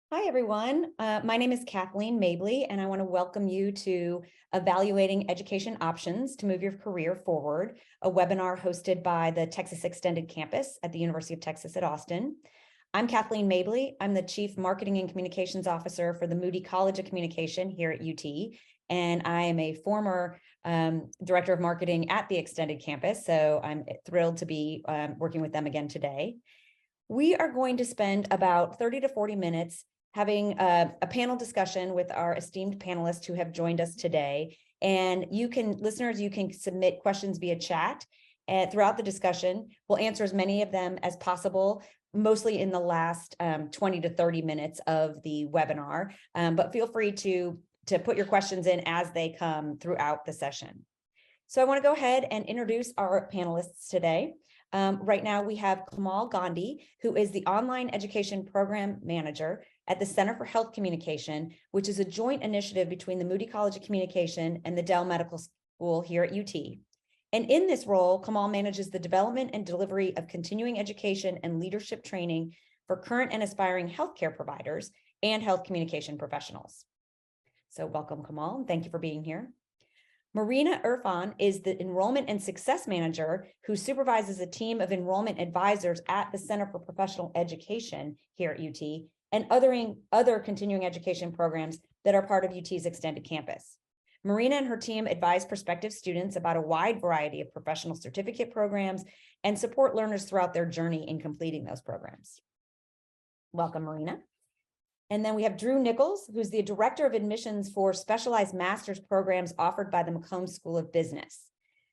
Hi, everyone. My name is Kathleen Mabley, and I want to welcome you to Evaluating Education Options to Move Your Career Forward, a webinar hosted by the Texas Extended Campus at the University of Texas at Austin. I'm Kathleen Mabley. I'm the Chief Marketing and Communications Officer for the Moody College of Communication here at UT, and I am a former Director of Marketing at the Extended Campus, so I'm thrilled to be working with them again today. We are going to spend about 30 to 40 minutes having a panel discussion with our esteemed panelists who have joined us today. And listeners, you can submit questions via chat throughout the discussion. We'll answer as many of them as possible, mostly in the last 20 to 30 minutes of the webinar. But feel free to put your questions in as they come throughout the session. So I want to go ahead and introduce our panelists today. Right now, we have Kamal Gandhi, who is the Online Education Program Manager at the Center for Health Communication, which is a joint initiative between the Moody College of Communication and the Dell Medical School here at UT. And in this role, Kamal manages the development and delivery of continuing education and leadership training for current and aspiring healthcare providers and health communication professionals. So welcome, Kamal, and thank you for being here. Marina Irfan is the Enrollment and Success Manager who supervises a team of enrollment advisors at the Center for Professional Education here at UT and other continuing education programs that are part of UT's extended campus. Marina and her team advise prospective students about a wide variety of professional certificate programs and support learners throughout their journey in completing those programs. Welcome, Marina. And then we have Drew Nichols, who's the Director of Admissions for specialized master's programs offered by the McCombs School of Business.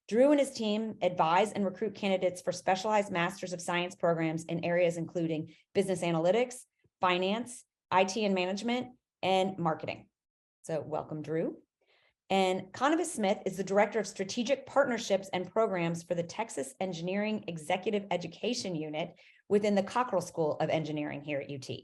Drew and his team advise and recruit candidates for specialized Masters of Science programs in areas including business analytics, finance, IT and management, and marketing. So welcome, Drew. And Konavis Smith is the Director of Strategic Partnerships and Programs for the Texas Engineering Executive Education Unit within the Cockrell School of Engineering here at UT.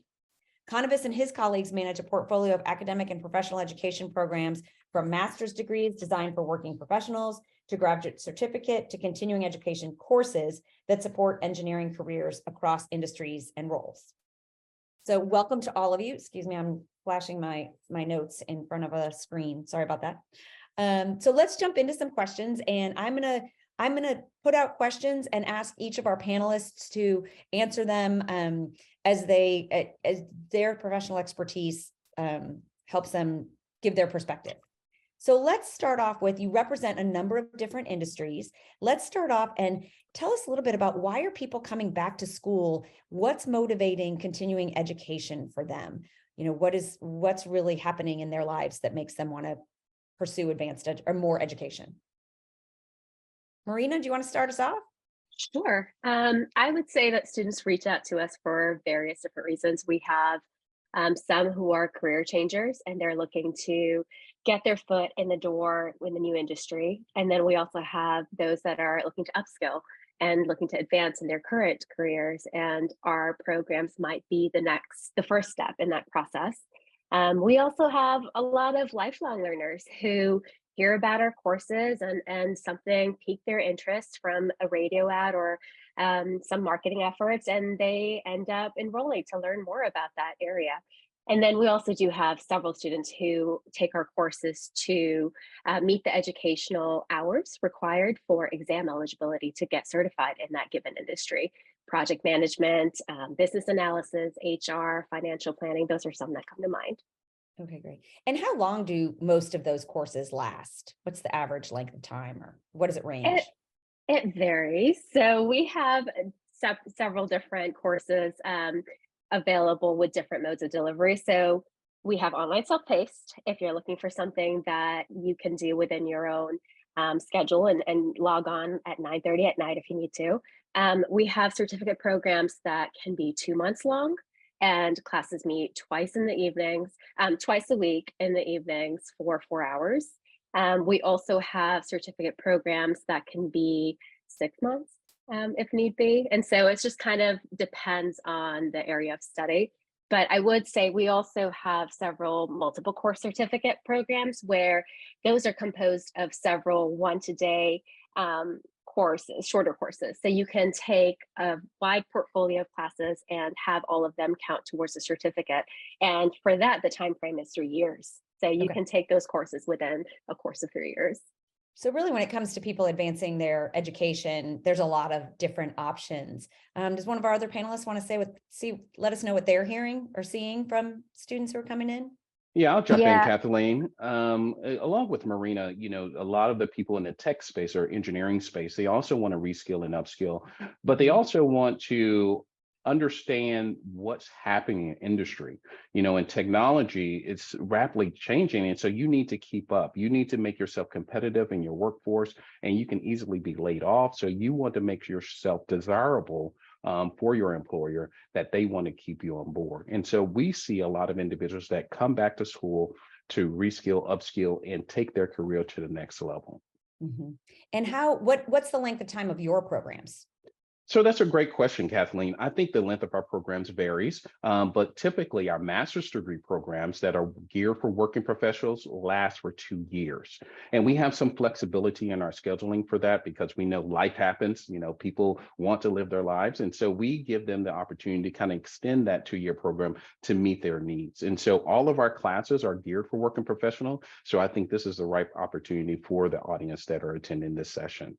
Konavis and his colleagues manage a portfolio of academic and professional education programs from master's degrees designed for working professionals to graduate certificate to continuing education courses that support engineering careers across industries and roles. So welcome to all of you. Excuse me, I'm flashing my notes in front of a screen. Sorry about that. So let's jump into some questions, and I'm gonna put out questions and ask each of our panelists to answer them as their professional expertise helps them give their perspective. So let's start off with, you represent a number of different industries. Let's start off and tell us a little bit about why are people coming back to school? What's motivating continuing education for them? You know, what's really happening in their lives that makes them want to pursue advanced or more education? Marina, do you want to start us off? Sure. I would say that students reach out to us for various different reasons. We have some who are career changers and they're looking to get their foot in the door in the new industry. And then we also have those that are looking to upskill and looking to advance in their current careers. And our programs might be the first step in that process. We also have a lot of lifelong learners who hear about our courses and something piqued their interest from a radio ad or some marketing efforts, and they end up enrolling to learn more about that area. And then we also do have several students who take our courses to meet the educational hours required for exam eligibility to get certified in that given industry. Project management, business analysis, HR, financial planning, those are some that come to mind. Okay, great. And how long do most of those courses last? What's the average length of time, or what does it range? It varies. So we have several different courses available with different modes of delivery. So we have online self-paced if you're looking for something that you can do within your own schedule and log on at 9:30 at night if you need to. We have certificate programs that can be 2 months long, and classes meet twice in the evenings, twice a week in the evenings for 4 hours. We also have certificate programs that can be 6 months if need be. And so it's just kind of depends on the area of study. But I would say we also have several multiple course certificate programs where those are composed of several one-to-day courses, shorter courses. So you can take a wide portfolio of classes and have all of them count towards a certificate. And for that, the time frame is 3 years. So you Okay. can take those courses within a course of 3 years. So really, when it comes to people advancing their education, there's a lot of different options. Does one of our other panelists want to let us know what they're hearing or seeing from students who are coming in? Yeah, I'll jump in, Yeah, Kathleen. Along with Marina, a lot of the people in the tech space or engineering space, they also want to reskill and upskill, but they also want to understand what's happening in industry. In technology, it's rapidly changing. And so you need to keep up. You need to make yourself competitive in your workforce, and you can easily be laid off. So you want to make yourself desirable for your employer, that they want to keep you on board. And so we see a lot of individuals that come back to school to reskill, upskill, and take their career to the next level. Mm-hmm. And what's the length of time of your programs? So that's a great question, Kathleen. I think the length of our programs varies, but typically our master's degree programs that are geared for working professionals last for 2 years. And we have some flexibility in our scheduling for that because we know life happens, people want to live their lives. And so we give them the opportunity to kind of extend that 2-year program to meet their needs. And so all of our classes are geared for working professional. So I think this is the right opportunity for the audience that are attending this session.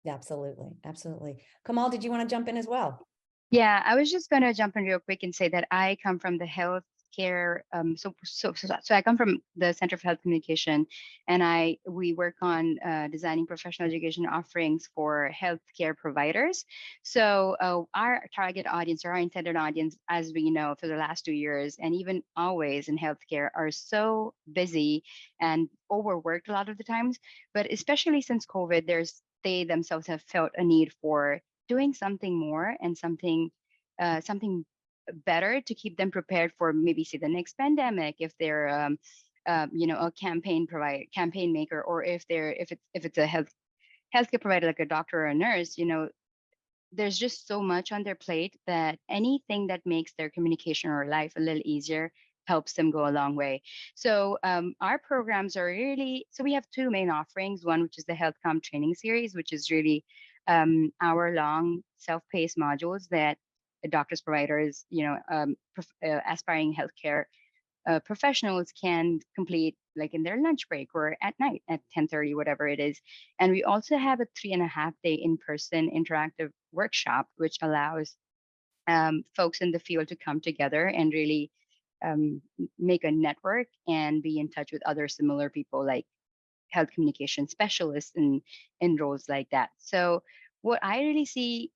Absolutely. Absolutely. Kamal, did you want to jump in as well? yeah, I was just gonna jump in real quick and say that I come from the healthcare. So I come from the Center for Health Communication, and we work on designing professional education offerings for healthcare providers. So our target audience, or our intended audience, as we know, for the last 2 years, and even always in healthcare, are so busy and overworked a lot of the times. But especially since COVID, they themselves have felt a need for doing something more and something better to keep them prepared for maybe say the next pandemic, if they're a campaign maker, or if it's a healthcare provider like a doctor or a nurse. There's just so much on their plate that anything that makes their communication or life a little easier helps them go a long way. So our programs are really, so we have 2 main offerings, one which is the Health Com training series, which is really hour-long self-paced modules that doctors, providers, aspiring healthcare professionals can complete like in their lunch break or at night at 10:30, whatever it is. And we also have a 3.5-day in-person interactive workshop, which allows folks in the field to come together and really make a network and be in touch with other similar people like health communication specialists in roles like that. So what I really see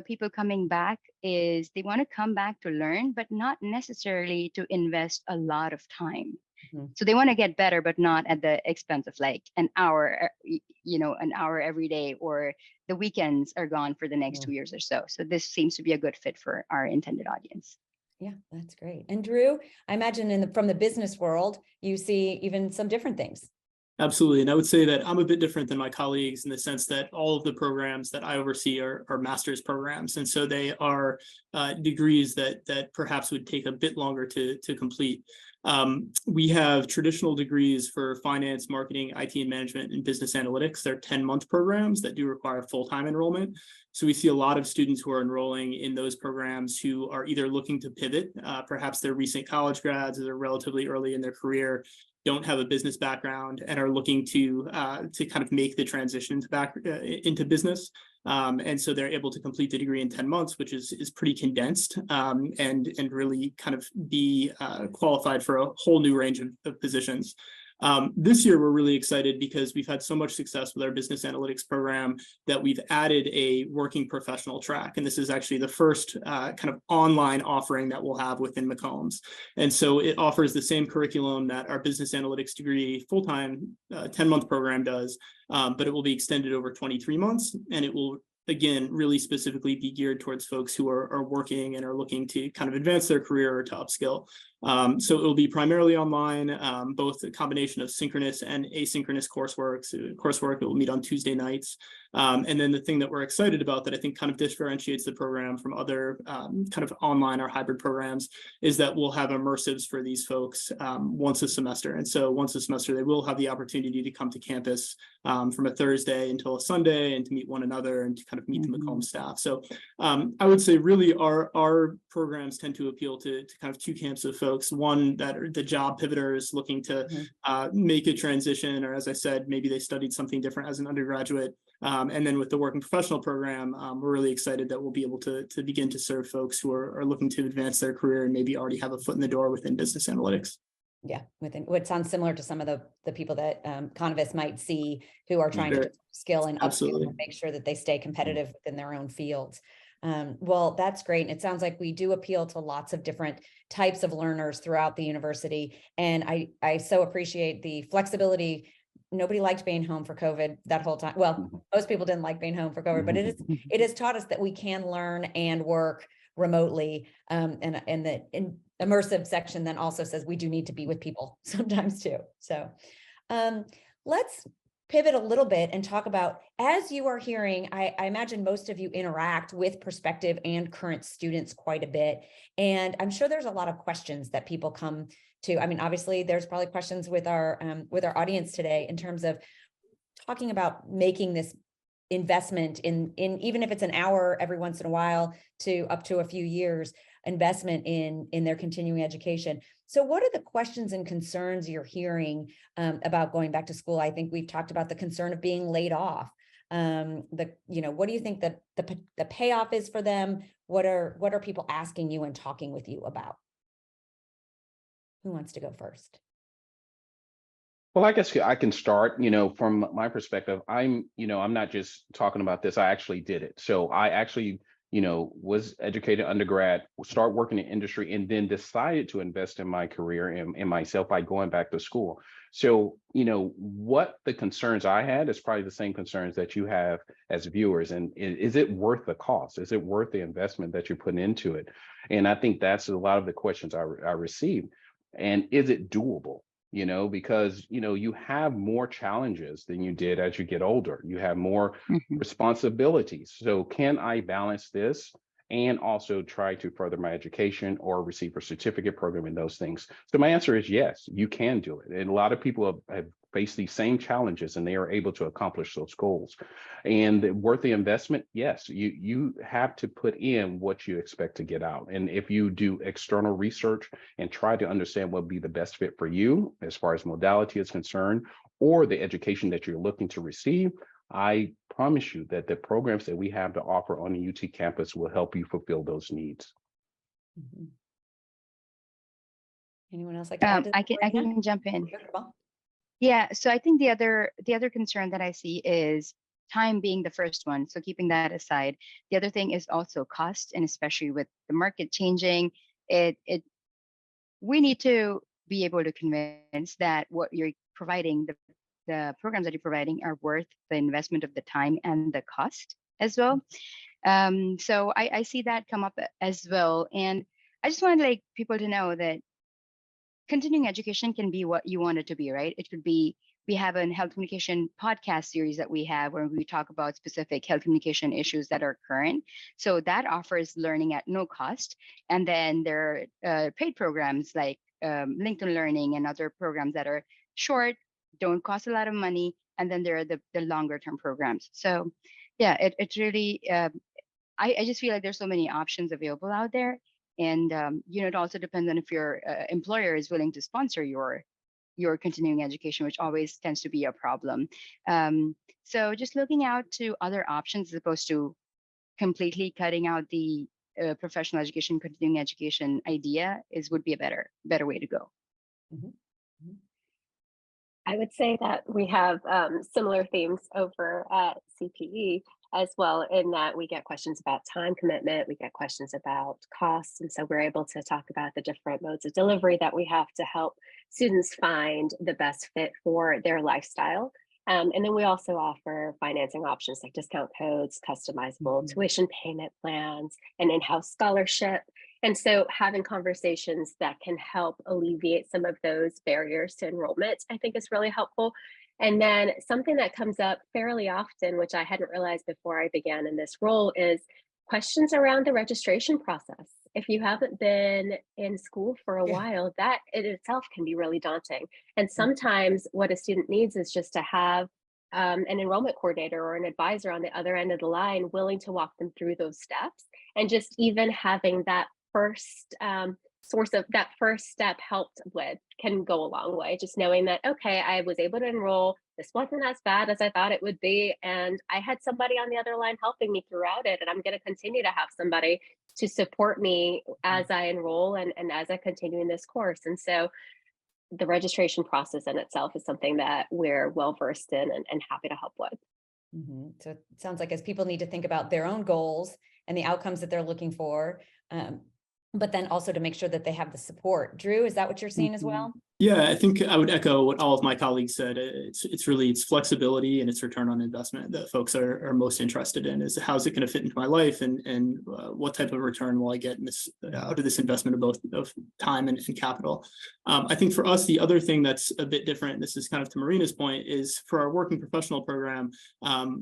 people coming back is they want to come back to learn, but not necessarily to invest a lot of time. Mm-hmm. So they want to get better, but not at the expense of like an hour, an hour every day, or the weekends are gone for the next 2 years or so. So this seems to be a good fit for our intended audience. Yeah, that's great. And Drew, I imagine from the business world, you see even some different things. Absolutely. And I would say that I'm a bit different than my colleagues in the sense that all of the programs that I oversee are master's programs. And so they are degrees that perhaps would take a bit longer to complete. We have traditional degrees for finance, marketing, IT and management, and business analytics. They're 10-month programs that do require full-time enrollment. So we see a lot of students who are enrolling in those programs who are either looking to pivot, perhaps they're recent college grads, or they're relatively early in their career, don't have a business background, and are looking to kind of make the transition into business. And so they're able to complete the degree in 10 months, which is pretty condensed, and really kind of be qualified for a whole new range of positions. This year, we're really excited because we've had so much success with our business analytics program that we've added a working professional track. And this is actually the first kind of online offering that we'll have within McCombs. And so it offers the same curriculum that our business analytics degree full-time 10-month program does, but it will be extended over 23 months. And it will, again, really specifically be geared towards folks who are working and are looking to kind of advance their career or to upskill. So it'll be primarily online, both a combination of synchronous and asynchronous coursework. So coursework, it will meet on Tuesday nights. And then the thing that we're excited about that I think kind of differentiates the program from other kind of online or hybrid programs is that we'll have immersives for these folks once a semester. And so once a semester, they will have the opportunity to come to campus from a Thursday until a Sunday and to meet one another and to kind of meet the Macomb staff. So I would say really our programs tend to appeal to kind of two camps of folks. One that are the job pivoters looking to make a transition, or as I said, maybe they studied something different as an undergraduate. And then with the working professional program, we're really excited that we'll be able to begin to serve folks who are looking to advance their career and maybe already have a foot in the door within business analytics. Yeah, within what sounds similar to some of the people that Konavis might see who are trying to skill and upskill and make sure that they stay competitive within their own fields. Well, that's great. And it sounds like we do appeal to lots of different types of learners throughout the university. And I so appreciate the flexibility. Nobody liked being home for COVID that whole time. Well, most people didn't like being home for COVID, but it has taught us that we can learn and work remotely. And the immersive section then also says we do need to be with people sometimes too. So let's pivot a little bit and talk about, as you are hearing, I imagine most of you interact with prospective and current students quite a bit. And I'm sure there's a lot of questions that people come to. I mean, obviously there's probably questions with our audience today in terms of talking about making this investment in even if it's an hour every once in a while to up to a few years investment in their continuing education. So what are the questions and concerns you're hearing about going back to school? I think we've talked about the concern of being laid off. What do you think that the payoff is for them? What are people asking you and talking with you about? Who wants to go first? Well, I guess I can start, from my perspective. I'm not just talking about this. I actually did it. So I actually, was educated undergrad, start working in industry, and then decided to invest in my career and in myself by going back to school. So, what the concerns I had is probably the same concerns that you have as viewers. And is it worth the cost? Is it worth the investment that you're putting into it? And I think that's a lot of the questions I received. And is it doable? Because, you have more challenges than you did as you get older. You have more responsibilities. So can I balance this and also try to further my education or receive a certificate program in those things? So my answer is yes, you can do it. And a lot of people have faced these same challenges and they are able to accomplish those goals. And worth the investment, yes, you have to put in what you expect to get out. And if you do external research and try to understand what would be the best fit for you as far as modality is concerned, or the education that you're looking to receive, I promise you that the programs that we have to offer on the UT campus will help you fulfill those needs. Anyone else like to add to that? I can jump in. Sure, Yeah, so I think the other concern that I see is time being the first one. So keeping that aside, the other thing is also cost, and especially with the market changing, we need to be able to convince that what you're providing, the programs that you're providing, are worth the investment of the time and the cost as well. So I see that come up as well, and I just want people to know that continuing education can be what you want it to be, right? It could be, we have a health communication podcast series that we have where we talk about specific health communication issues that are current. So that offers learning at no cost. And then there are paid programs like LinkedIn Learning and other programs that are short, don't cost a lot of money. And then there are the longer term programs. So yeah, it's really, I just feel like there's so many options available out there. And it also depends on if your employer is willing to sponsor your continuing education, which always tends to be a problem. So just looking out to other options as opposed to completely cutting out the professional education, continuing education idea would be a better way to go. I would say that we have similar themes over at CPE as well, in that we get questions about time commitment, we get questions about costs, and so we're able to talk about the different modes of delivery that we have to help students find the best fit for their lifestyle. And then we also offer financing options like discount codes, customizable tuition payment plans, an in-house scholarship. And so having conversations that can help alleviate some of those barriers to enrollment, I think is really helpful. And then something that comes up fairly often, which I hadn't realized before I began in this role, is questions around the registration process. If you haven't been in school for a Yeah. while, that in itself can be really daunting. And Mm. sometimes what a student needs is just to have an enrollment coordinator or an advisor on the other end of the line willing to walk them through those steps. And just even having that first source of that first step helped with can go a long way. Just knowing that, okay, I was able to enroll. This wasn't as bad as I thought it would be. And I had somebody on the other line helping me throughout it. And I'm going to continue to have somebody to support me as I enroll and as I continue in this course. And so the registration process in itself is something that we're well versed in and happy to help with. So it sounds like as people need to think about their own goals and the outcomes that they're looking for, but then also to make sure that they have the support. Drew, is that what you're seeing as well? Yeah, I think I would echo what all of my colleagues said. It's really it's flexibility and it's return on investment that folks are most interested in. Is how's it going to fit into my life, and what type of return will I get in this out of this investment of both of time and capital. I think for us, the other thing that's a bit different, this is kind of to Marina's point, is for our working professional program,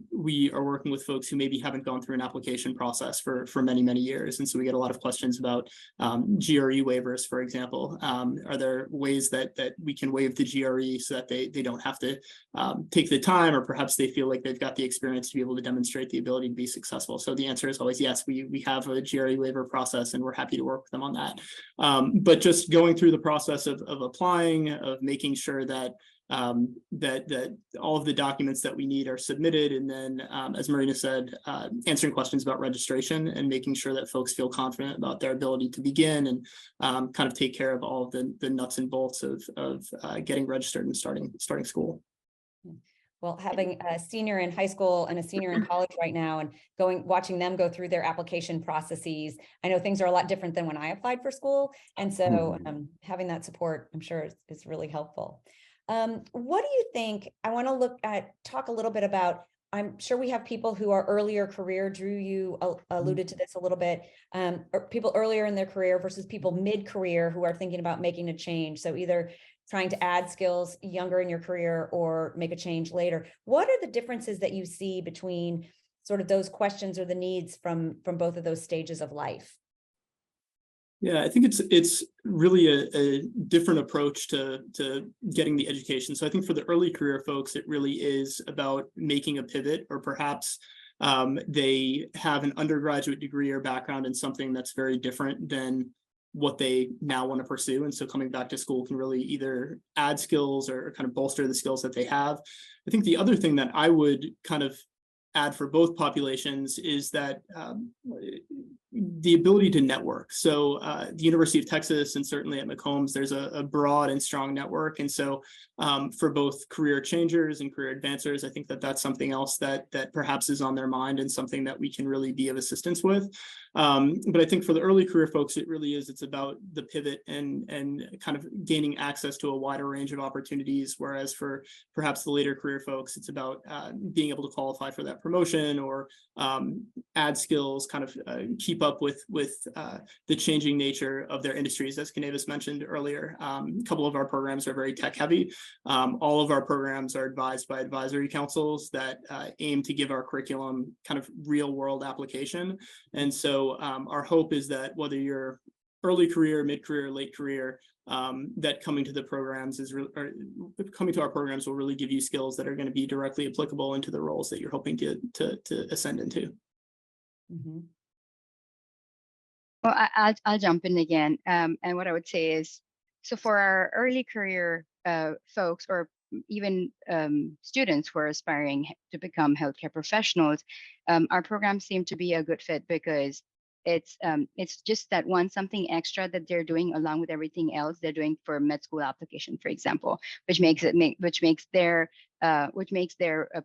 we are working with folks who maybe haven't gone through an application process for many years, and so we get a lot of questions about GRE waivers, for example. Are there ways that we can waive the GRE so that they don't have to take the time, or perhaps they feel like they've got the experience to be able to demonstrate the ability to be successful? So the answer is always yes, we have a GRE waiver process and we're happy to work with them on that. But just going through the process of applying, of making sure that that all of the documents that we need are submitted, and then as Marina said, answering questions about registration and making sure that folks feel confident about their ability to begin and kind of take care of all of the nuts and bolts of getting registered and starting school. Well, having a senior in high school and a senior in college right now and watching them go through their application processes, I know things are a lot different than when I applied for school. And so having that support, I'm sure is really helpful. What do you think? I want to talk a little bit about, I'm sure we have people who are earlier career. Drew, you alluded to this a little bit, or people earlier in their career versus people mid-career who are thinking about making a change. So either trying to add skills younger in your career or make a change later. What are the differences that you see between sort of those questions or the needs from both of those stages of life? Yeah, I think it's really a different approach to getting the education. So I think for the early career folks, it really is about making a pivot, or perhaps they have an undergraduate degree or background in something that's very different than what they now want to pursue. And so coming back to school can really either add skills or kind of bolster the skills that they have. I think the other thing that I would kind of add for both populations is that the ability to network. So the University of Texas and certainly at McCombs, there's a broad and strong network. And so for both career changers and career advancers, I think that that's something else that perhaps is on their mind and something that we can really be of assistance with. But I think for the early career folks, it's about the pivot and kind of gaining access to a wider range of opportunities. Whereas for perhaps the later career folks, it's about being able to qualify for that promotion or add skills, kind of keep up with the changing nature of their industries. As Konavis mentioned earlier, a couple of our programs are very tech heavy. All of our programs are advised by advisory councils that aim to give our curriculum kind of real world application. And so our hope is that whether you're early career, mid-career, late career, that coming to our programs will really give you skills that are going to be directly applicable into the roles that you're hoping to ascend into. Mm-hmm. Well, I'll jump in again. And what I would say is, so for our early career folks, or even students who are aspiring to become healthcare professionals, our programs seem to be a good fit because it's just that something extra that they're doing along with everything else they're doing for med school application, for example, which makes their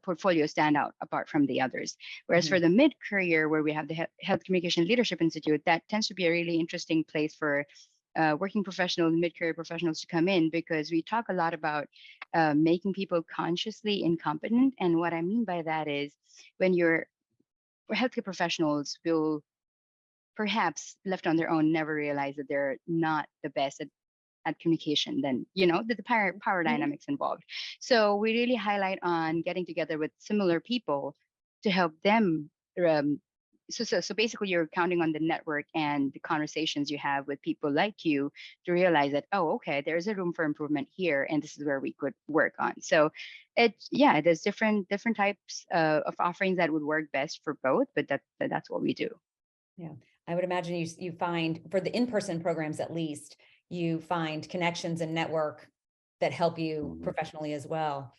portfolio stand out apart from the others. Whereas for the mid-career, where we have the Health Communication Leadership Institute, that tends to be a really interesting place for working professionals, mid-career professionals to come in, because we talk a lot about making people consciously incompetent. And what I mean by that is, when healthcare professionals will perhaps left on their own, never realize that they're not the best at communication, then the power dynamics involved. So we really highlight on getting together with similar people to help them. So basically, you're counting on the network and the conversations you have with people like you to realize that, oh, okay, there's a room for improvement here, and this is where we could work on. So there's different types of offerings that would work best for both, but that's what we do. Yeah, I would imagine you find for the in-person programs, at least, you find connections and network that help you professionally as well.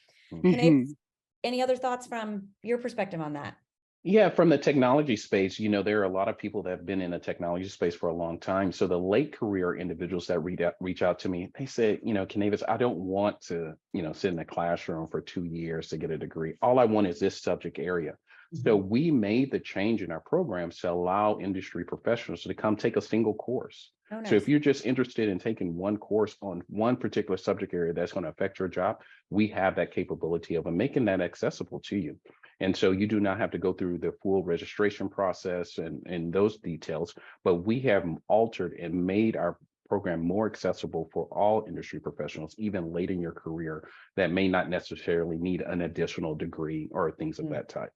Any other thoughts from your perspective on that? Yeah, from the technology space, there are a lot of people that have been in the technology space for a long time. So the late career individuals that reach out to me, they say, Konavis, I don't want to, sit in a classroom for 2 years to get a degree. All I want is this subject area. So we made the change in our programs to allow industry professionals to come take a single course. Oh, nice. So if you're just interested in taking one course on one particular subject area that's going to affect your job, we have that capability of making that accessible to you. And so you do not have to go through the full registration process and those details, but we have altered and made our program more accessible for all industry professionals, even late in your career, that may not necessarily need an additional degree or things of that type.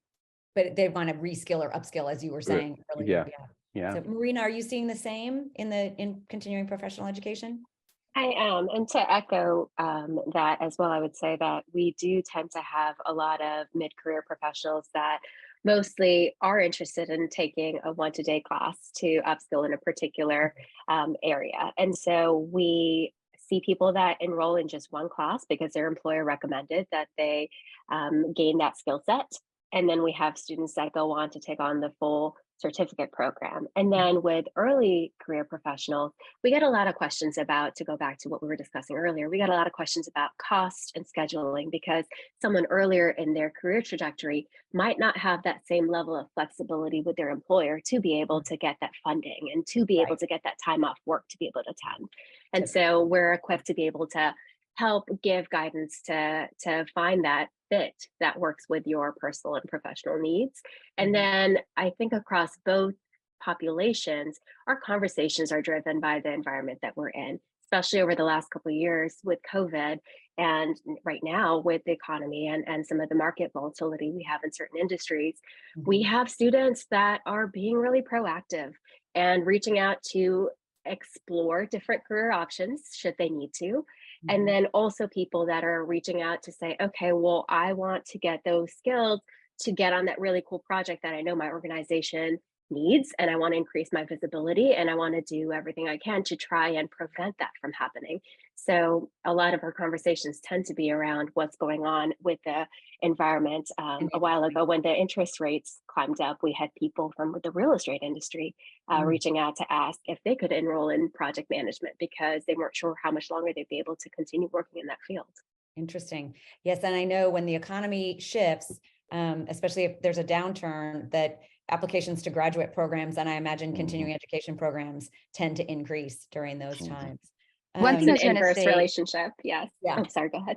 But they want to reskill or upskill, as you were saying earlier. Yeah. So Marina, are you seeing the same in continuing professional education? I am. And to echo that as well, I would say that we do tend to have a lot of mid-career professionals that mostly are interested in taking a 1-day class to upskill in a particular area. And so we see people that enroll in just one class because their employer recommended that they gain that skill set. And then we have students that go on to take on the full certificate program. And then with early career professionals, we get a lot of questions about, to go back to what we were discussing earlier, we got a lot of questions about cost and scheduling, because someone earlier in their career trajectory might not have that same level of flexibility with their employer to be able to get that funding and to be able to get that time off work to be able to attend. And so we're equipped to be able to help give guidance to find that fit that works with your personal and professional needs. And then I think across both populations, our conversations are driven by the environment that we're in, especially over the last couple of years with COVID, and right now with the economy and some of the market volatility we have in certain industries. We have students that are being really proactive and reaching out to explore different career options should they need to. And then also people that are reaching out to say, okay, well, I want to get those skills to get on that really cool project that I know my organization needs, and I want to increase my visibility, and I want to do everything I can to try and prevent that from happening. So a lot of our conversations tend to be around what's going on with the environment. A while ago, when the interest rates climbed up, we had people from the real estate industry reaching out to ask if they could enroll in project management because they weren't sure how much longer they'd be able to continue working in that field. Interesting. Yes, and I know when the economy shifts, especially if there's a downturn, that applications to graduate programs, and I imagine continuing education programs, tend to increase during those times. One thing I was going to Inverse say, relationship. Yes. Yeah. I'm sorry, go ahead.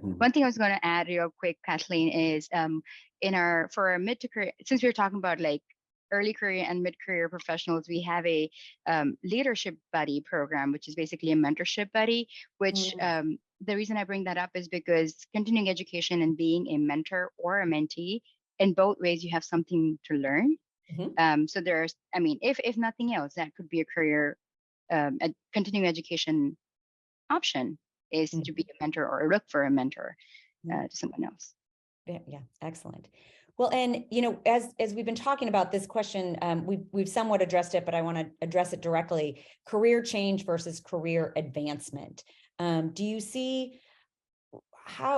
One thing I was going to add real quick, Kathleen, is for our mid to career, since we were talking about like early career and mid career professionals, we have a leadership buddy program, which is basically a mentorship buddy, which the reason I bring that up is because continuing education and being a mentor or a mentee, in both ways, you have something to learn. So there's, I mean, if nothing else, that could be a career, a continuing education option is to be a mentor or look for a mentor to someone else. Yeah, excellent. Well, and as we've been talking about this question, we've somewhat addressed it, but I want to address it directly. Career change versus career advancement. Do you see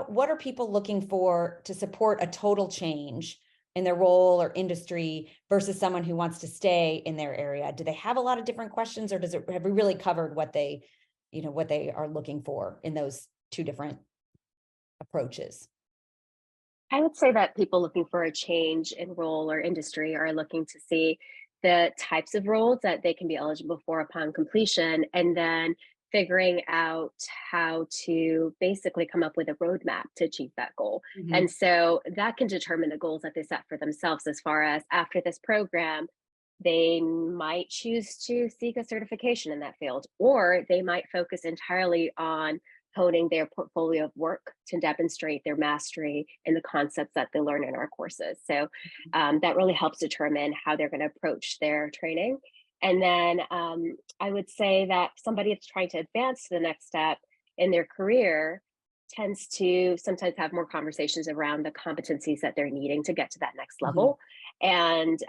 what are people looking for to support a total change in their role or industry versus someone who wants to stay in their area? Do they have a lot of different questions, or have we really covered what they are looking for in those two different approaches? I would say that people looking for a change in role or industry are looking to see the types of roles that they can be eligible for upon completion, and then figuring out how to basically come up with a roadmap to achieve that goal. And so that can determine the goals that they set for themselves as far as, after this program, they might choose to seek a certification in that field, or they might focus entirely on honing their portfolio of work to demonstrate their mastery in the concepts that they learn in our courses. So that really helps determine how they're going to approach their training. And then I would say that somebody that's trying to advance to the next step in their career tends to sometimes have more conversations around the competencies that they're needing to get to that next level. And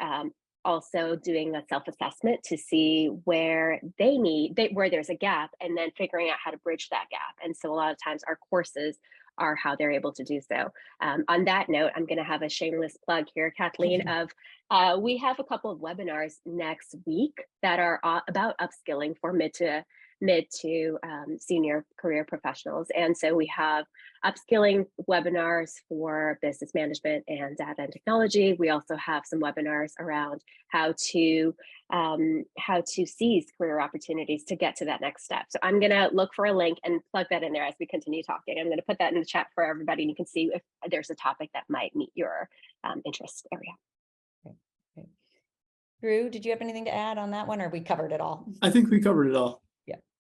also doing a self-assessment to see where where there's a gap, and then figuring out how to bridge that gap. And so a lot of times our courses are how they're able to do so. On that note, I'm going to have a shameless plug here, Kathleen, of we have a couple of webinars next week that are about upskilling for mid to senior career professionals. And so we have upskilling webinars for business management and data and technology. We also have some webinars around how to seize career opportunities to get to that next step. So I'm going to look for a link and plug that in there as we continue talking. I'm going to put that in the chat for everybody, and you can see if there's a topic that might meet your interest area. Okay. Drew, did you have anything to add on that one, or we covered it all? I think we covered it all.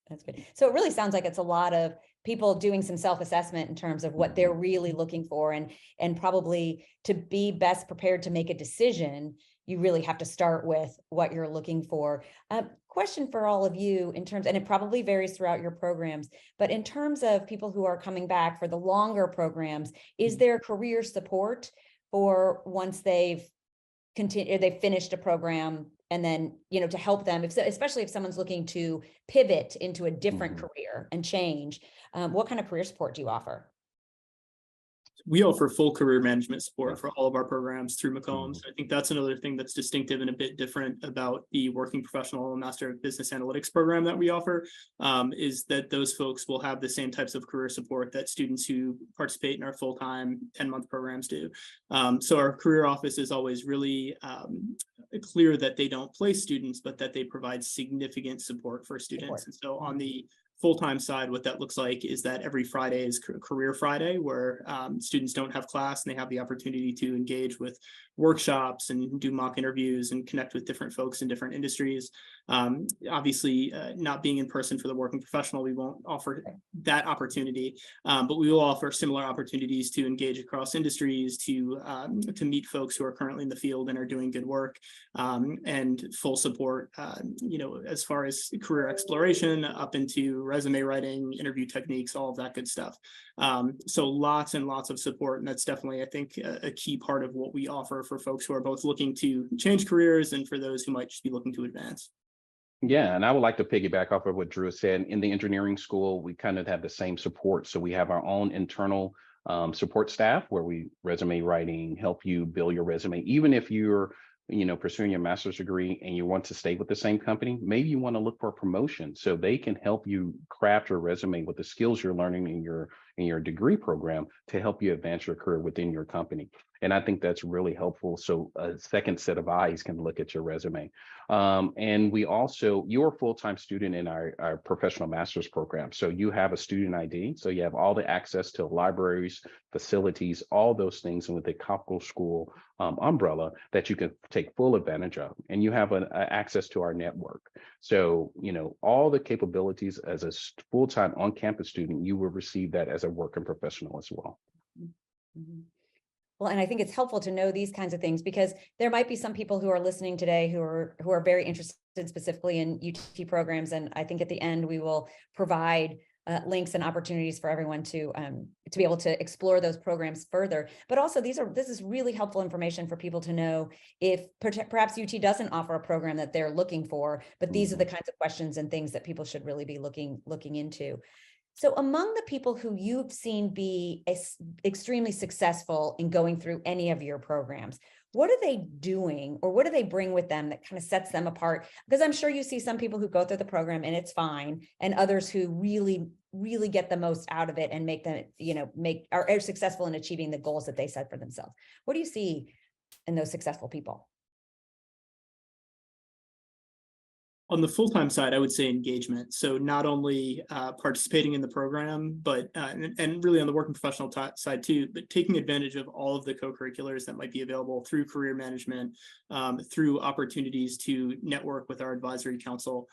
That's good. So it really sounds like it's a lot of people doing some self-assessment in terms of what they're really looking for, and probably to be best prepared to make a decision, you really have to start with what you're looking for. Question for all of you in terms, and it probably varies throughout your programs, but in terms of people who are coming back for the longer programs, is there career support for once they've finished a program, and then, to help them, especially if someone's looking to pivot into a different career and change, what kind of career support do you offer? We offer full career management support for all of our programs through Macomb. So I think that's another thing that's distinctive and a bit different about the Working Professional Master of Business Analytics program that we offer, is that those folks will have the same types of career support that students who participate in our full-time 10-month programs do. So our career office is always really clear that they don't place students, but that they provide significant support for students. And so on the full-time side, what that looks like is that every Friday is Career Friday, where students don't have class and they have the opportunity to engage with workshops and do mock interviews and connect with different folks in different industries. Obviously, not being in person for the working professional, we won't offer that opportunity, but we will offer similar opportunities to engage across industries, to meet folks who are currently in the field and are doing good work, and full support, as far as career exploration up into resume writing, interview techniques, all of that good stuff. So lots and lots of support, and that's definitely, I think, a key part of what we offer for folks who are both looking to change careers and for those who might just be looking to advance. Yeah, and I would like to piggyback off of what Drew said. In the engineering school, we kind of have the same support. So we have our own internal support staff where we resume writing, help you build your resume. Even if you're pursuing your master's degree and you want to stay with the same company, maybe you want to look for a promotion, so they can help you craft your resume with the skills you're learning in your degree program to help you advance your career within your company. And I think that's really helpful. So a second set of eyes can look at your resume. And we also, you're a full-time student in our professional master's program. So you have a student ID. So you have all the access to libraries, facilities, all those things, and with the Coppell School umbrella that you can take full advantage of. And you have access to our network. So, all the capabilities as a full-time on-campus student, you will receive that as a working professional as well. Mm-hmm. Well, and I think it's helpful to know these kinds of things, because there might be some people who are listening today who are very interested specifically in UT programs. And I think at the end, we will provide links and opportunities for everyone to be able to explore those programs further. But also this is really helpful information for people to know if perhaps UT doesn't offer a program that they're looking for, but these are the kinds of questions and things that people should really be looking into. So among the people who you've seen be extremely successful in going through any of your programs, what are they doing, or what do they bring with them that kind of sets them apart? Because I'm sure you see some people who go through the program and it's fine, and others who really, really get the most out of it and make them, are successful in achieving the goals that they set for themselves. What do you see in those successful people? On the full-time side, I would say engagement. So not only participating in the program, but and really on the working professional side too, but taking advantage of all of the co-curriculars that might be available through career management, through opportunities to network with our advisory council.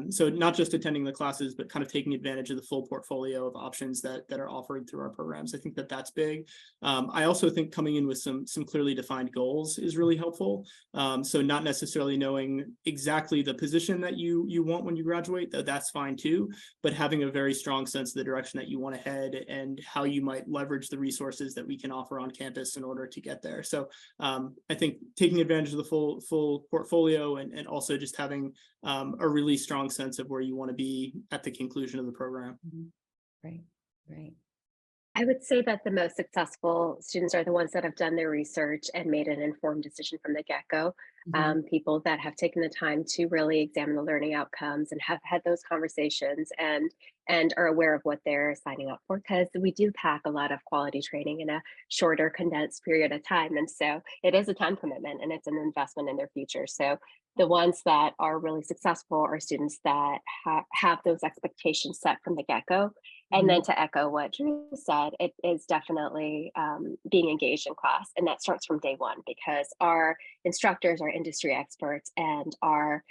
So not just attending the classes, but kind of taking advantage of the full portfolio of options that are offered through our programs. I think that that's big. I also think coming in with some clearly defined goals is really helpful. So not necessarily knowing exactly the position that you want when you graduate, that's fine too, but having a very strong sense of the direction that you want to head and how you might leverage the resources that we can offer on campus in order to get there. So I think taking advantage of the full portfolio and also just having a really strong sense of where you want to be at the conclusion of the program. Right, right. I would say that the most successful students are the ones that have done their research and made an informed decision from the get-go. People that have taken the time to really examine the learning outcomes and have had those conversations and are aware of what they're signing up for, because we do pack a lot of quality training in a shorter, condensed period of time. And so it is a time commitment and it's an investment in their future. So the ones that are really successful are students that have those expectations set from the get-go. And then to echo what Drew said, it is definitely being engaged in class. And that starts from day one, because our instructors are industry experts and our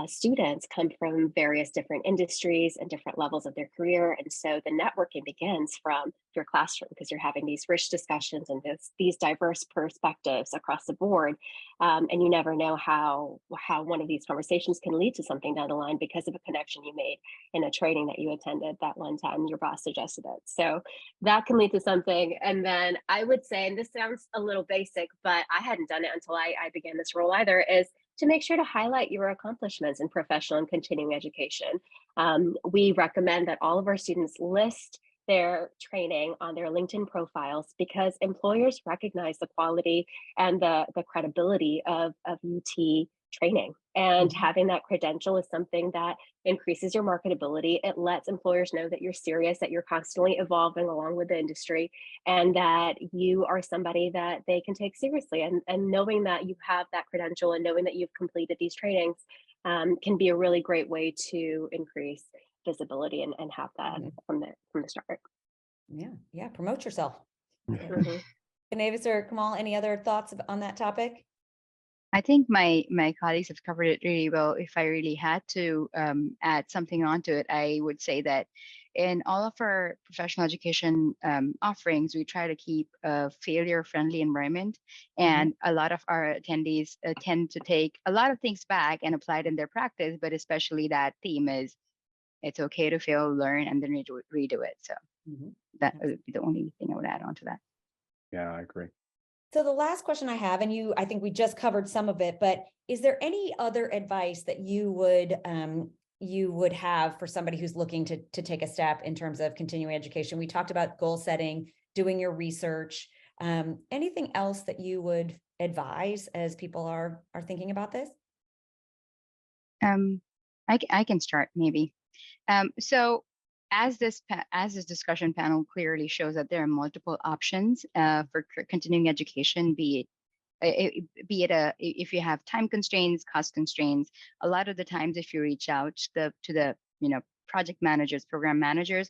students come from various different industries and different levels of their career. And so the networking begins from your classroom, because you're having these rich discussions and these diverse perspectives across the board. And you never know how one of these conversations can lead to something down the line because of a connection you made in a training that you attended that one time your boss suggested it. So that can lead to something. And then I would say, and this sounds a little basic, but I hadn't done it until I began this role either, is to make sure to highlight your accomplishments in professional and continuing education. We recommend that all of our students list their training on their LinkedIn profiles, because employers recognize the quality and the credibility of UT training. And having that credential is something that increases your marketability. It lets employers know that you're serious, that you're constantly evolving along with the industry, and that you are somebody that they can take seriously. And knowing that you have that credential and knowing that you've completed these trainings can be a really great way to increase visibility and have that from the start. Yeah, promote yourself. Konavis or Kamal, any other thoughts on that topic? I think my colleagues have covered it really well. If I really had to add something onto it, I would say that in all of our professional education offerings, we try to keep a failure-friendly environment. And a lot of our attendees tend to take a lot of things back and apply it in their practice, but especially that theme is, it's okay to fail, learn, and then redo it. So that would be the only thing I would add on to that. Yeah, I agree. So the last question I have, and I think we just covered some of it, but is there any other advice that you would have for somebody who's looking to take a step in terms of continuing education? We talked about goal setting, doing your research. Anything else that you would advise as people are thinking about this? I can start maybe. So as this discussion panel clearly shows, that there are multiple options for continuing education, be it if you have time constraints, cost constraints. A lot of the times, if you reach out to the project managers, program managers,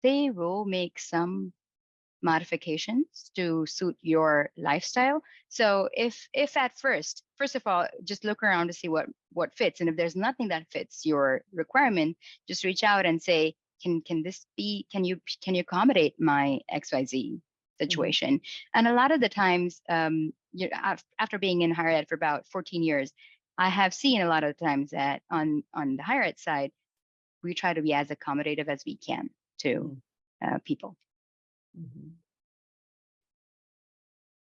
they will make some modifications to suit your lifestyle. So if at first of all, just look around to see what fits, and if there's nothing that fits your requirement, just reach out and say, can you accommodate my XYZ situation? And a lot of the times, after being in higher ed for about 14 years, I have seen a lot of times that on the higher ed side, we try to be as accommodative as we can to people.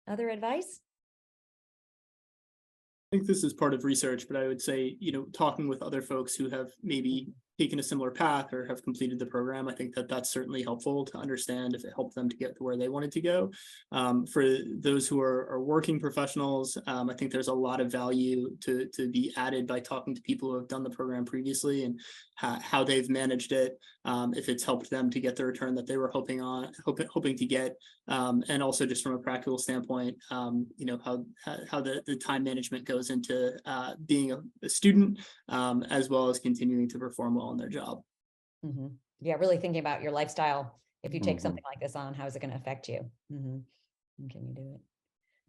Other advice? I think this is part of research, but I would say, talking with other folks who have maybe taken a similar path or have completed the program, I think that that's certainly helpful to understand if it helped them to get to where they wanted to go. For those who are working professionals, I think there's a lot of value to be added by talking to people who have done the program previously and how they've managed it, if it's helped them to get the return that they were hoping to get, and also just from a practical standpoint, you know, how the time management goes into being a student, as well as continuing to perform well in their job. Mm-hmm. Yeah, really thinking about your lifestyle. If you take Mhm. something like this on, how is it going to affect you? Mm-hmm. Can you do it?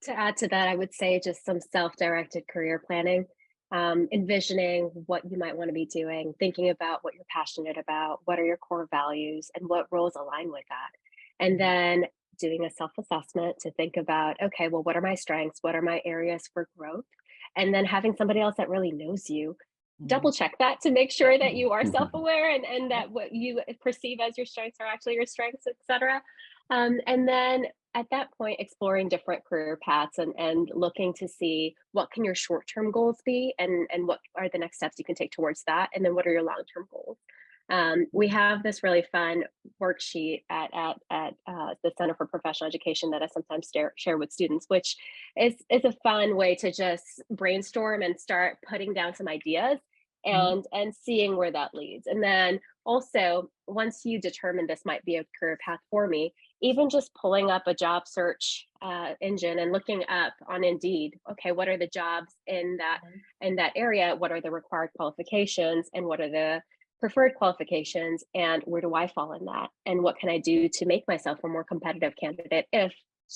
To add to that, I would say just some self-directed career planning, envisioning what you might want to be doing, thinking about what you're passionate about, what are your core values, and what roles align with that. And then doing a self-assessment to think about, okay, well, what are my strengths? What are my areas for growth? And then having somebody else that really knows you double check that to make sure that you are self-aware and that what you perceive as your strengths are actually your strengths, etc. And then at that point, exploring different career paths and looking to see what can your short-term goals be and what are the next steps you can take towards that, and then what are your long-term goals. We have this really fun worksheet at the Center for Professional Education that I sometimes share with students, which is a fun way to just brainstorm and start putting down some ideas and seeing where that leads. And then also, once you determine this might be a career path for me, even just pulling up a job search engine and looking up on Indeed, okay, what are the jobs in that area? What are the required qualifications and what are the preferred qualifications, and where do I fall in that? And what can I do to make myself a more competitive candidate if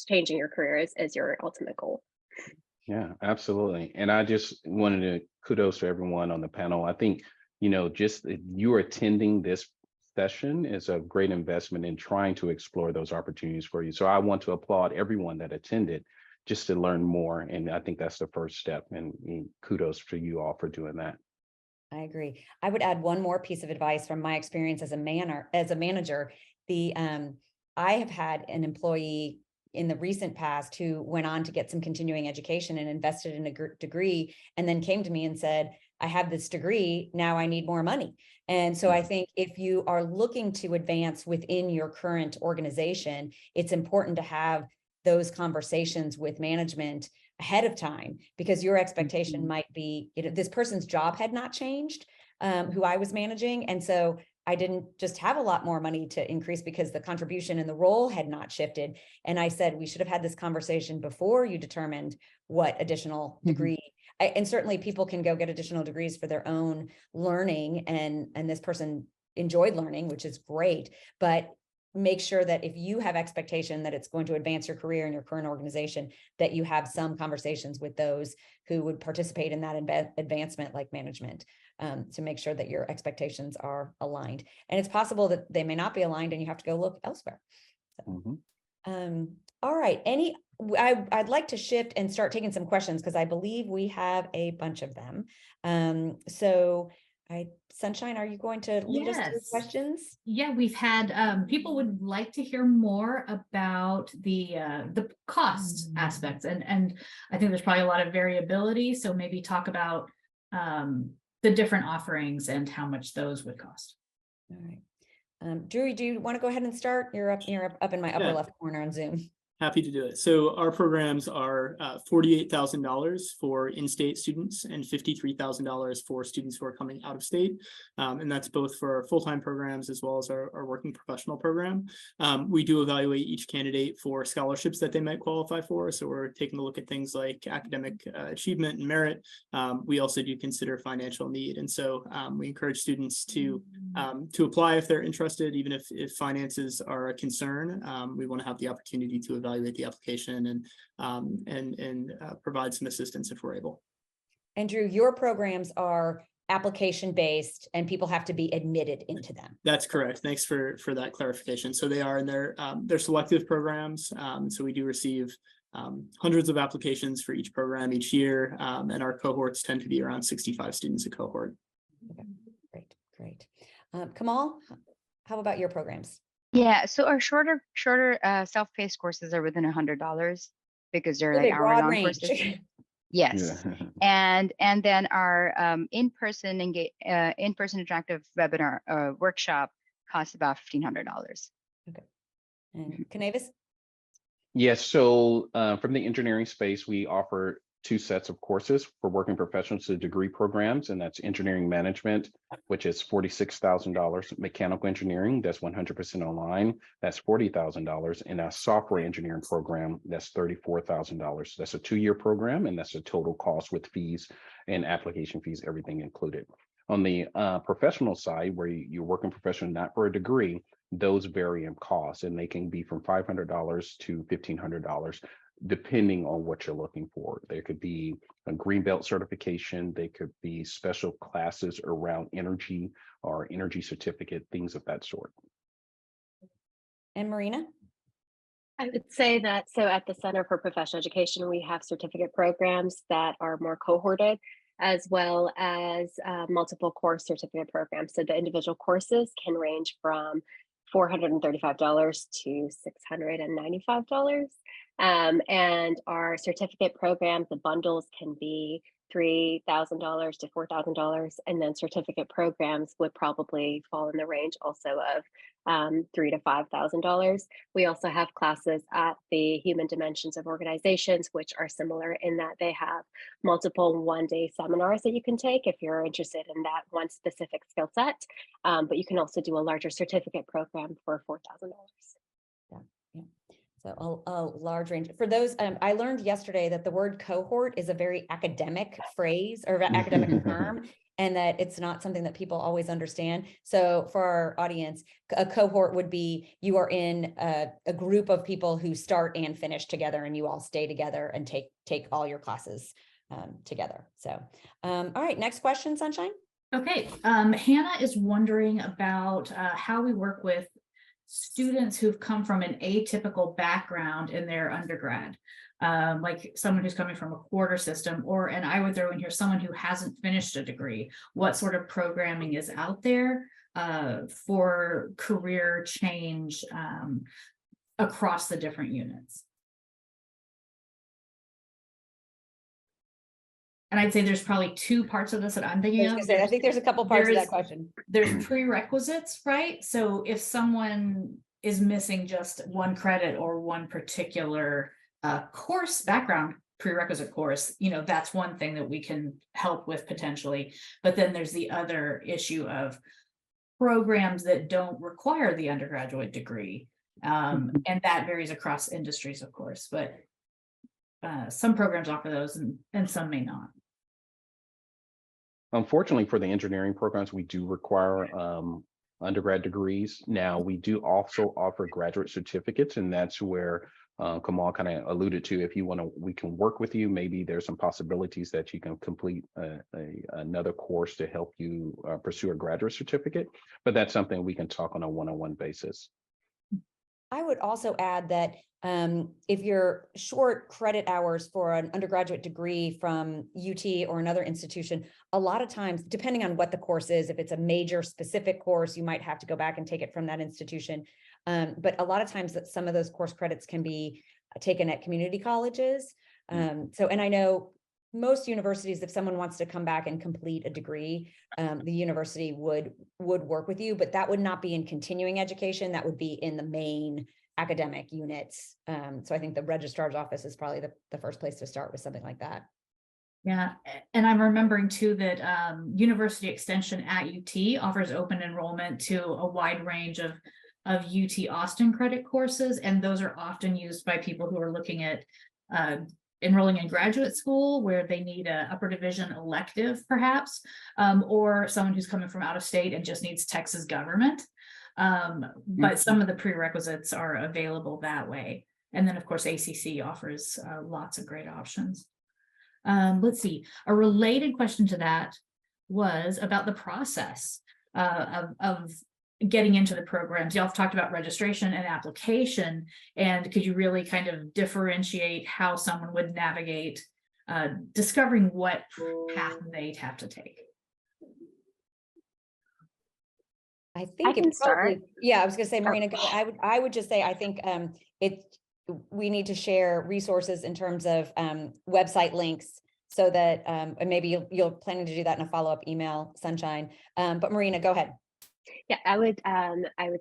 changing your career is your ultimate goal? Yeah, absolutely. And I just wanted to kudos to everyone on the panel. I think, you know, just you attending this session is a great investment in trying to explore those opportunities for you. So I want to applaud everyone that attended just to learn more. And I think that's the first step. And kudos to you all for doing that. I agree. I would add one more piece of advice from my experience as a manager. I have had an employee in the recent past who went on to get some continuing education and invested in a degree, and then came to me and said, I have this degree, now I need more money. And so I think if you are looking to advance within your current organization, it's important to have those conversations with management ahead of time, because your expectation might be, you know, this person's job had not changed, who I was managing. And so I didn't just have a lot more money to increase because the contribution and the role had not shifted. And I said, we should have had this conversation before you determined what additional degree. And certainly people can go get additional degrees for their own learning. And this person enjoyed learning, which is great. But make sure that if you have expectation that it's going to advance your career in your current organization, that you have some conversations with those who would participate in that advancement, like management, to make sure that your expectations are aligned. And it's possible that they may not be aligned and you have to go look elsewhere. So, all right. I'd like to shift and start taking some questions because I believe we have a bunch of them. Sunshine, are you going to lead us through questions? Yeah, we've had people would like to hear more about the cost aspects, and I think there's probably a lot of variability. So maybe talk about the different offerings and how much those would cost. All right, Drew, do you want to go ahead and start? You're up in my upper left corner on Zoom. Happy to do it. So our programs are $48,000 for in-state students and $53,000 for students who are coming out of state. And that's both for our full-time programs as well as our working professional program. We do evaluate each candidate for scholarships that they might qualify for. So we're taking a look at things like academic achievement and merit. We also do consider financial need. And so we encourage students to apply if they're interested, even if finances are a concern. We want to have the opportunity to evaluate the application and provide some assistance if we're able. And Drew, your programs are application based and people have to be admitted into them. That's correct. Thanks for that clarification. So they are in their selective programs. So we do receive hundreds of applications for each program each year, and our cohorts tend to be around 65 students a cohort. Okay, great. Kamal, how about your programs? Yeah, so our shorter self-paced courses are within $100 because they're like hour-long courses. Yes, and then our in-person interactive webinar workshop costs about $1,500. Okay, and Konavis? Yes, so from the engineering space, we offer two sets of courses for working professionals to degree programs, and that's engineering management, which is $46,000, mechanical engineering, that's 100% online, that's $40,000, and a software engineering program, that's $34,000. That's a 2-year program, and that's a total cost with fees and application fees, everything included. On the professional side, where you're working professional, not for a degree, those vary in cost, and they can be from $500 to $1,500, depending on what you're looking for. There could be a green belt certification, they could be special classes around energy or energy certificate, things of that sort. And Marina? I would say that, so at the Center for Professional Education, we have certificate programs that are more cohorted, as well as multiple course certificate programs. So the individual courses can range from $435 to $695. And our certificate programs, the bundles can be $3,000 to $4,000, and then certificate programs would probably fall in the range also of $3,000 to $5,000. We also have classes at the Human Dimensions of Organizations, which are similar in that they have multiple one-day seminars that you can take if you're interested in that one specific skill set. But you can also do a larger certificate program for $4,000. So a large range. For those, I learned yesterday that the word cohort is a very academic phrase or academic term, and that it's not something that people always understand. So for our audience, a cohort would be you are in a group of people who start and finish together, and you all stay together and take all your classes together. So, all right, next question, Sunshine. Okay, Hannah is wondering about how we work with students who've come from an atypical background in their undergrad, like someone who's coming from a quarter system, and I would throw in here someone who hasn't finished a degree. What sort of programming is out there for career change across the different units? And I'd say there's probably two parts of this that I'm thinking of. I think there's a couple parts of that question. There's prerequisites, right? So if someone is missing just one credit or one particular course background prerequisite course, that's one thing that we can help with potentially. But then there's the other issue of programs that don't require the undergraduate degree. And that varies across industries, of course, but some programs offer those and some may not. Unfortunately, for the engineering programs, we do require undergrad degrees. Now, we do also offer graduate certificates, and that's where Kamal kind of alluded to. If you want to, we can work with you. Maybe there's some possibilities that you can complete another course to help you pursue a graduate certificate, but that's something we can talk on a one-on-one basis. I would also add that if you're short credit hours for an undergraduate degree from UT or another institution, a lot of times, depending on what the course is, if it's a major specific course, you might have to go back and take it from that institution. But a lot of times that some of those course credits can be taken at community colleges. And I know most universities, if someone wants to come back and complete a degree, the university would work with you, but that would not be in continuing education. That would be in the main academic units. So I think the registrar's office is probably the first place to start with something like that. Yeah, and I'm remembering too that University Extension at UT offers open enrollment to a wide range of UT Austin credit courses, and those are often used by people who are looking at enrolling in graduate school where they need a upper division elective perhaps, or someone who's coming from out of state and just needs Texas government. But some of the prerequisites are available that way. And then of course, ACC offers lots of great options. Let's see, a related question to that was about the process of getting into the programs. Y'all have talked about registration and application, and could you really kind of differentiate how someone would navigate discovering what path they'd have to take? I think it's probably, yeah, I was gonna say, Marina, I would just say, I think we need to share resources in terms of website links so that, and maybe you're planning to do that in a follow-up email, Sunshine. But Marina, go ahead. Yeah, I would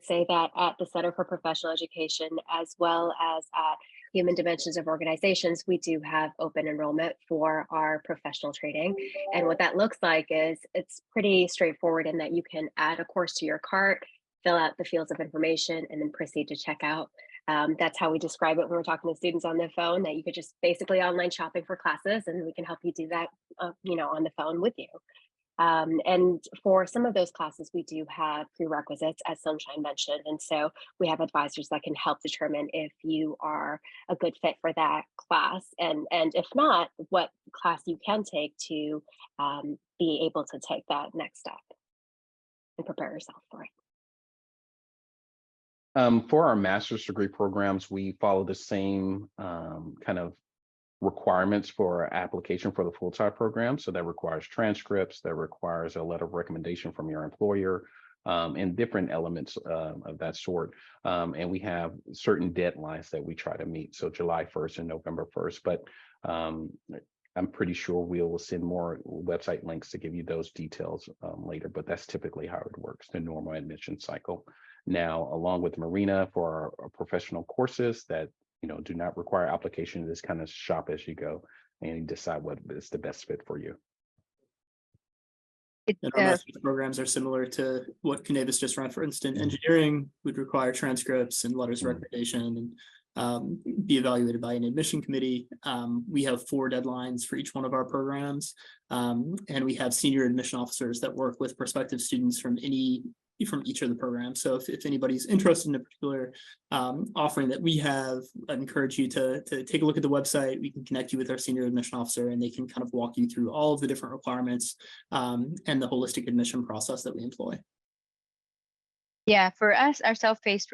say that at the Center for Professional Education, as well as at human dimensions of organizations, we do have open enrollment for our professional training. And what that looks like is it's pretty straightforward in that you can add a course to your cart, fill out the fields of information, and then proceed to check out. That's how we describe it when we're talking to students on the phone, that you could just basically online shopping for classes, and we can help you do that, on the phone with you. And for some of those classes, we do have prerequisites, as Sunshine mentioned. And so we have advisors that can help determine if you are a good fit for that class. And if not, what class you can take to be able to take that next step and prepare yourself for it. For our master's degree programs, we follow the same kind of requirements for application for the full-time program. So that requires transcripts, that requires a letter of recommendation from your employer, and different elements of that sort. And we have certain deadlines that we try to meet. So July 1st and November 1st, but I'm pretty sure we will send more website links to give you those details later, but that's typically how it works, the normal admission cycle. Now, along with Marina, for our professional courses that do not require application, just kind of shop as you go and decide what is the best fit for you. And our master's programs are similar to what Konavis just referenced. In engineering would require transcripts and letters of recommendation and be evaluated by an admission committee. We have 4 deadlines for each one of our programs, and we have senior admission officers that work with prospective students from each of the programs. So if anybody's interested in a particular offering that we have, I'd encourage you to take a look at the website. We can connect you with our senior admission officer, and they can kind of walk you through all of the different requirements and the holistic admission process that we employ. Yeah, for us, our self-paced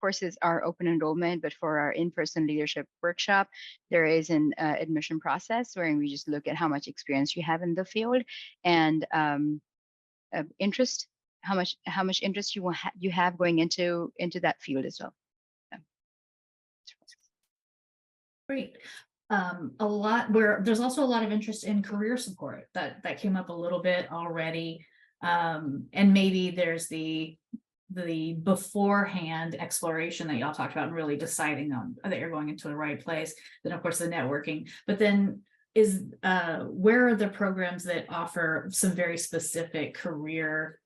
courses are open enrollment, but for our in-person leadership workshop, there is an admission process where we just look at how much experience you have in the field and interest, how much interest you have going into that field as well. Yeah. Great. There's also a lot of interest in career support that came up a little bit already. And maybe there's the beforehand exploration that y'all talked about and really deciding on that you're going into the right place. Then of course the networking, but then where are the programs that offer some very specific career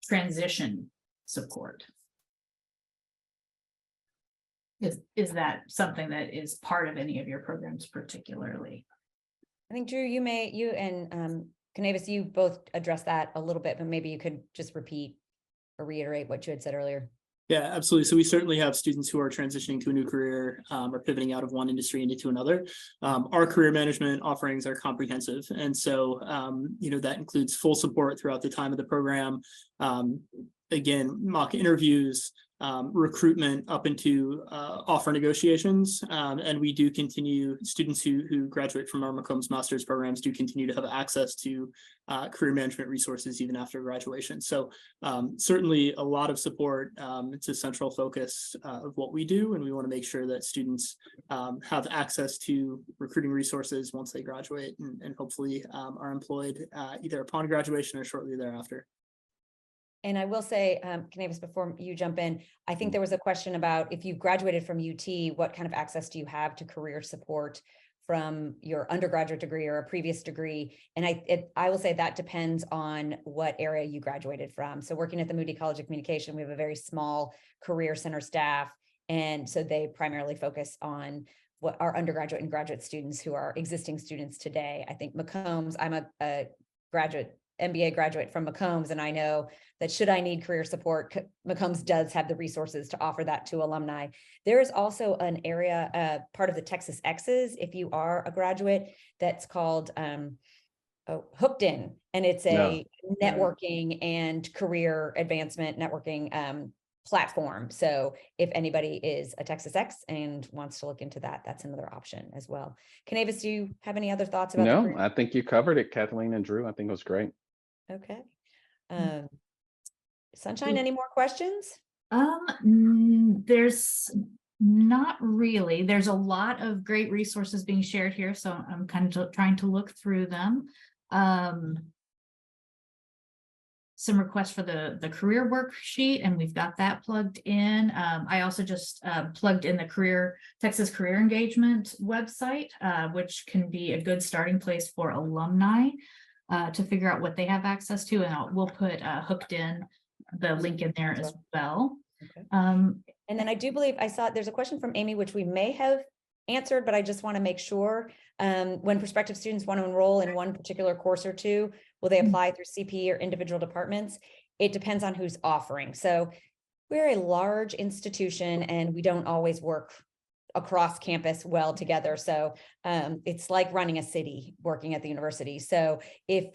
transition support? Is that something that is part of any of your programs particularly? I think Drew, you and Konavis, you both addressed that a little bit, but maybe you could just repeat or reiterate what you had said earlier. Yeah, absolutely. So we certainly have students who are transitioning to a new career or pivoting out of one industry into another. Our career management offerings are comprehensive. And so, that includes full support throughout the time of the program. Again, mock interviews, recruitment up into offer negotiations. And we do continue, students who graduate from our Macombs Master's programs do continue to have access to career management resources even after graduation. So certainly a lot of support. It's a central focus of what we do, and we want to make sure that students have access to recruiting resources once they graduate and hopefully are employed either upon graduation or shortly thereafter. And I will say, Konavis, before you jump in, I think there was a question about if you graduated from UT, what kind of access do you have to career support from your undergraduate degree or a previous degree? And I will say that depends on what area you graduated from. So working at the Moody College of Communication, we have a very small career center staff. And so they primarily focus on what our undergraduate and graduate students who are existing students today. I think Macombs, I'm a MBA graduate from Macombs, and I know that should I need career support, Macombs does have the resources to offer that to alumni. There is also an area, part of the TxEEE, if you are a graduate, that's called Hooked In, and it's a networking and career advancement networking platform. So if anybody is a TxEEE and wants to look into that, that's another option as well. Konavis, do you have any other thoughts about No, I think you covered it, Kathleen and Drew. I think it was great. Okay. Sunshine, any more questions? There's not really. There's a lot of great resources being shared here, so I'm kind of trying to look through them. some requests for the career worksheet, and we've got that plugged in. I also just plugged in the Texas Career Engagement website, which can be a good starting place for alumni to figure out what they have access to, and we'll put hooked in the link in there as well. Okay. And then I do believe I saw there's a question from Amy, which we may have answered, but I just want to make sure. When prospective students want to enroll in one particular course or two, will they apply through CP or individual departments? It depends on who's offering. So we're a large institution and we don't always work across campus well together. So it's like running a city working at the university. So if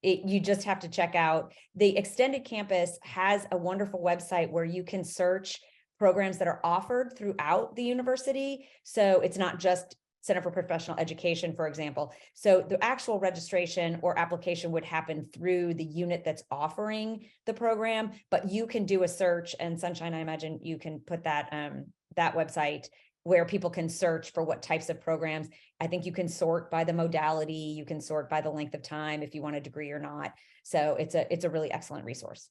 you just have to check out, the extended campus has a wonderful website where you can search programs that are offered throughout the university. So it's not just Center for Professional Education, for example. So the actual registration or application would happen through the unit that's offering the program, but you can do a search, and Sunshine, I imagine you can put that that website where people can search for what types of programs. I think you can sort by the modality, you can sort by the length of time if you want a degree or not. So it's a really excellent resource.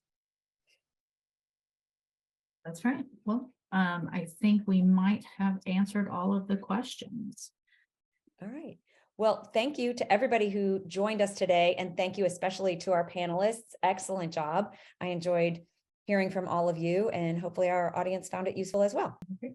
That's right. Well, I think we might have answered all of the questions. All right. Well, thank you to everybody who joined us today. And thank you especially to our panelists. Excellent job. I enjoyed hearing from all of you, and hopefully our audience found it useful as well. Okay.